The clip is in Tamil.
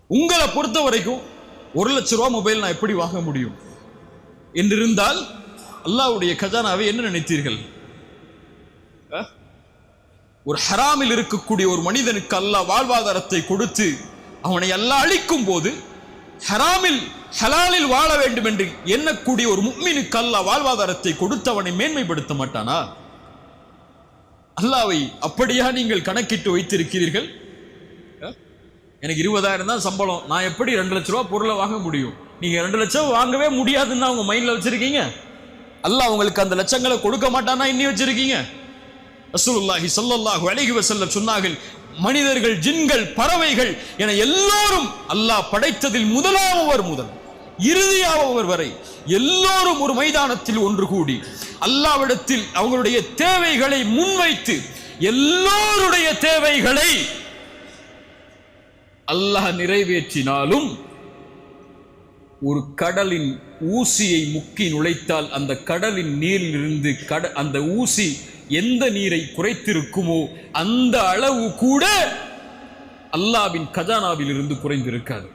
உங்களை பொறுத்த வரைக்கும் 1,00,000 ரூபாய் மொபைல் நான் எப்படி வாங்க முடியும் என்றிருந்தால் அல்லாஹ்வுடைய கஜானாவை என்ன நினைத்தீர்கள்? ஒரு ஹராமில் இருக்கக்கூடிய ஒரு மனிதனுக்கு அல்லாஹ் வாழ்வாதாரத்தை கொடுத்து அவனை அல்லாஹ் அழிக்கும் போது ஹராமில் ஹலாலில் வாழ வேண்டும் என்று எண்ணக்கூடிய ஒரு முஃமினுக்கு அல்லாஹ் வாழ்வாதாரத்தை கொடுத்து அவனை மேன்மைப்படுத்த மாட்டானா? அல்லாஹ்வை அப்படியா நீங்கள் கணக்கிட்டு வைத்திருக்கிறீர்கள்? எனக்கு 20,000 தான் சம்பளம், நான் எப்படி 2,00,000 ரூபாய் பொருளை வாங்க முடியும்? நீங்க 2 லட்சம் வாங்கவே முடியாதுன்னு உங்க மைண்ட்ல வச்சிருக்கீங்க. அல்லாஹ் உங்களுக்கு அந்த லட்சங்களை கொடுக்க மாட்டானா இன்னி வச்சிருக்கீங்க? ரசூலுல்லாஹி ஸல்லல்லாஹு அலைஹி வஸல்லம் சொன்னார்கள், மனிதர்கள், ஜின்கள், பறவைகள் என எல்லோரும் அல்லாஹ் படைத்ததில் முதலாமவர் முதல் இறுதியானவர் வரை எல்லோரும் ஒரு மைதானத்தில் ஒன்று கூடி அல்லாஹ்விடத்தில் அவங்களுடைய தேவைகளை முன்வைத்து எல்லோருடைய தேவைகளை அல்லாஹ் நிறைவேற்றினாலும் ஒரு கடலின் ஊசியை முக்கி நுழைத்தால் அந்த கடலின் நீரிலிருந்து அந்த ஊசி எந்த நீரை குறைத்திருக்குமோ அந்த அளவு கூட அல்லாஹ்வின் கஜானாவில் இருந்து குறைந்திருக்காது.